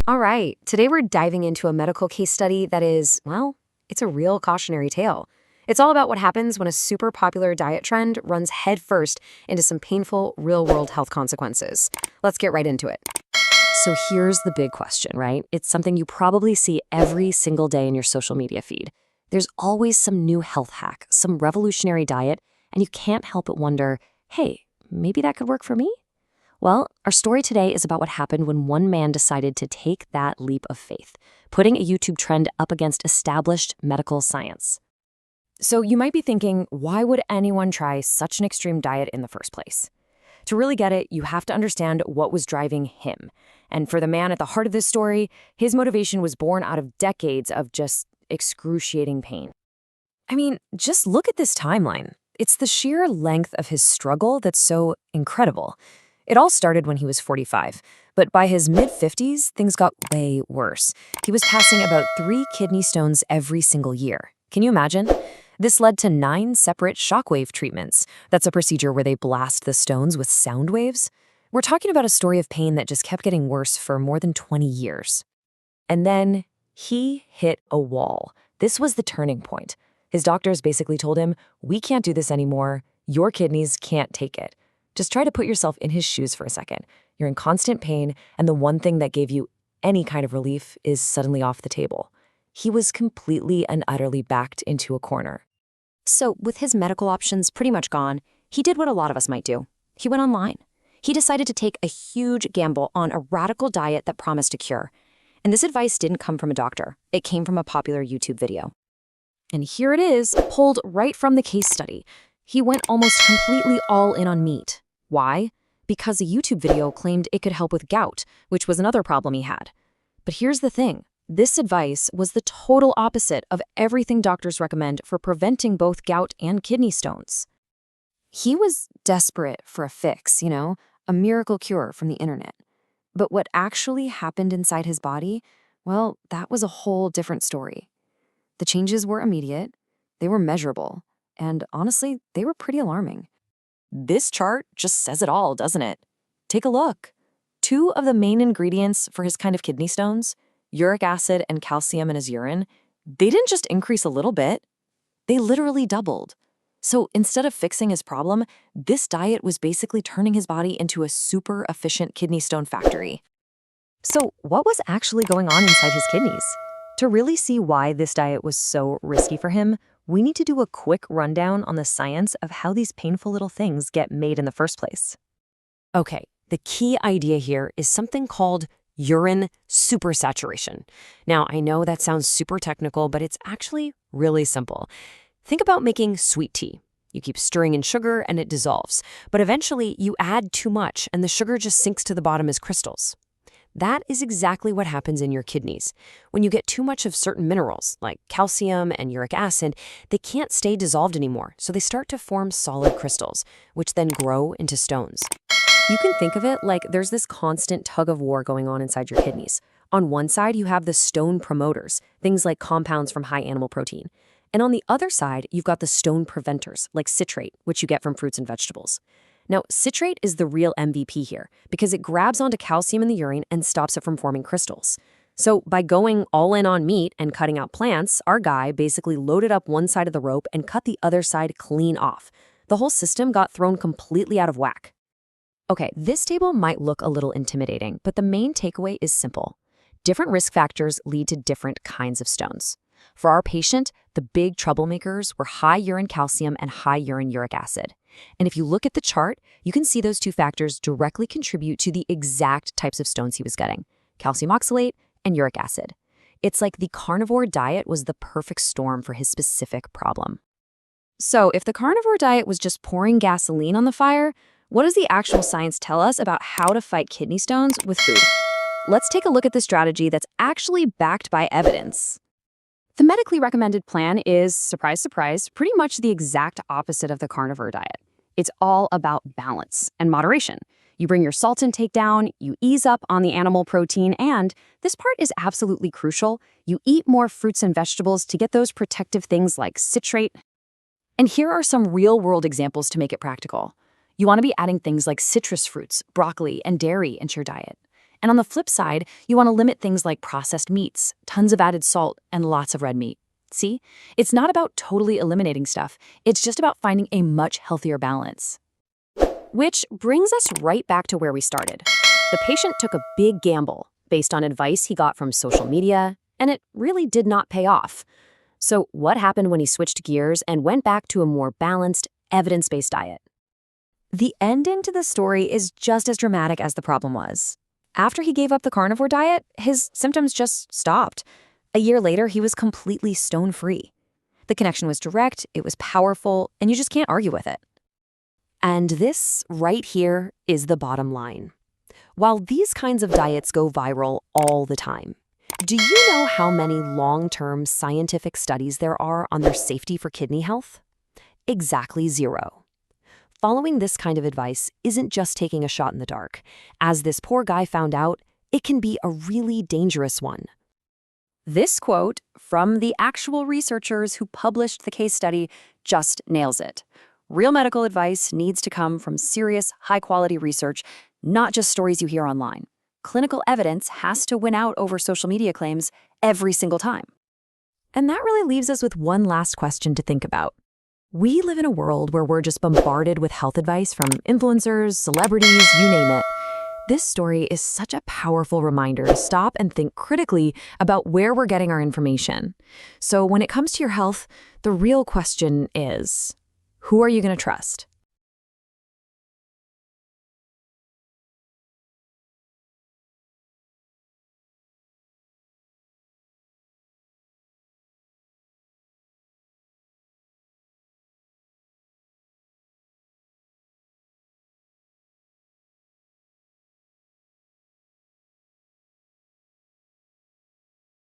All right, today we're diving into a medical case study that is, well, it's a real cautionary tale. It's all about what happens when a super popular diet trend runs headfirst into some painful real-world health consequences. Let's get right into it. So here's the big question, right? It's something you probably see every single day in your social media feed. There's always some new health hack, some revolutionary diet, and you can't help but wonder, hey, maybe that could work for me? Well, our story today is about what happened when one man decided to take that leap of faith, putting a YouTube trend up against established medical science. So you might be thinking, why would anyone try such an extreme diet in the first place? To really get it, you have to understand what was driving him. And for the man at the heart of this story, his motivation was born out of decades of just excruciating pain. I mean, just look at this timeline. It's the sheer length of his struggle that's so incredible. It all started when he was 45, but by his mid-50s, things got way worse. He was passing about 3 kidney stones every single year. Can you imagine? This led to 9 separate shockwave treatments. That's a procedure where they blast the stones with sound waves. We're talking about a story of pain that just kept getting worse for more than 20 years. And then he hit a wall. This was the turning point. His doctors basically told him, "We can't do this anymore. Your kidneys can't take it." Just try to put yourself in his shoes for a second. You're in constant pain, and the one thing that gave you any kind of relief is suddenly off the table. He was completely and utterly backed into a corner. So, with his medical options pretty much gone, he did what a lot of us might do. He went online. He decided to take a huge gamble on a radical diet that promised a cure. And this advice didn't come from a doctor. It came from a popular YouTube video. And here it is, pulled right from the case study. He went almost completely all in on meat. Why? Because a YouTube video claimed it could help with gout, which was another problem he had. But here's the thing. This advice was the total opposite of everything doctors recommend for preventing both gout and kidney stones. He was desperate for a fix, a miracle cure from the internet. But what actually happened inside his body, well, that was a whole different story. The changes were immediate, they were measurable, and honestly, they were pretty alarming. This chart just says it all, doesn't it? Take a look. 2 of the main ingredients for his kind of kidney stones, uric acid and calcium in his urine, they didn't just increase a little bit, they literally doubled. So instead of fixing his problem, this diet was basically turning his body into a super efficient kidney stone factory. So what was actually going on inside his kidneys? To really see why this diet was so risky for him, we need to do a quick rundown on the science of how these painful little things get made in the first place. Okay, the key idea here is something called urine supersaturation. Now, I know that sounds super technical, but it's actually really simple. Think about making sweet tea. You keep stirring in sugar and it dissolves, but eventually you add too much and the sugar just sinks to the bottom as crystals. That is exactly what happens in your kidneys. When you get too much of certain minerals, like calcium and uric acid, they can't stay dissolved anymore, so they start to form solid crystals, which then grow into stones. You can think of it like there's this constant tug of war going on inside your kidneys. On one side, you have the stone promoters, things like compounds from high animal protein. And on the other side, you've got the stone preventers, like citrate, which you get from fruits and vegetables. Now, citrate is the real MVP here because it grabs onto calcium in the urine and stops it from forming crystals. So by going all in on meat and cutting out plants, our guy basically loaded up one side of the rope and cut the other side clean off. The whole system got thrown completely out of whack. Okay, this table might look a little intimidating, but the main takeaway is simple. Different risk factors lead to different kinds of stones. For our patient, the big troublemakers were high urine calcium and high urine uric acid. And if you look at the chart, you can see those 2 factors directly contribute to the exact types of stones he was getting, calcium oxalate and uric acid. It's like the carnivore diet was the perfect storm for his specific problem. So if the carnivore diet was just pouring gasoline on the fire, what does the actual science tell us about how to fight kidney stones with food? Let's take a look at the strategy that's actually backed by evidence. The medically recommended plan is, surprise, surprise, pretty much the exact opposite of the carnivore diet. It's all about balance and moderation. You bring your salt intake down, you ease up on the animal protein, and this part is absolutely crucial. You eat more fruits and vegetables to get those protective things like citrate. And here are some real-world examples to make it practical. You want to be adding things like citrus fruits, broccoli, and dairy into your diet. And on the flip side, you want to limit things like processed meats, tons of added salt, and lots of red meat. See? It's not about totally eliminating stuff. It's just about finding a much healthier balance. Which brings us right back to where we started. The patient took a big gamble based on advice he got from social media, and it really did not pay off. So what happened when he switched gears and went back to a more balanced, evidence-based diet? The ending to the story is just as dramatic as the problem was. After he gave up the carnivore diet, his symptoms just stopped. A year later, he was completely stone-free. The connection was direct, it was powerful, and you just can't argue with it. And this, right here, is the bottom line. While these kinds of diets go viral all the time, do you know how many long-term scientific studies there are on their safety for kidney health? Exactly 0. Following this kind of advice isn't just taking a shot in the dark. As this poor guy found out, it can be a really dangerous one. This quote from the actual researchers who published the case study just nails it. Real medical advice needs to come from serious, high-quality research, not just stories you hear online. Clinical evidence has to win out over social media claims every single time. And that really leaves us with one last question to think about. We live in a world where we're just bombarded with health advice from influencers, celebrities, you name it. This story is such a powerful reminder to stop and think critically about where we're getting our information. So when it comes to your health, the real question is, who are you going to trust?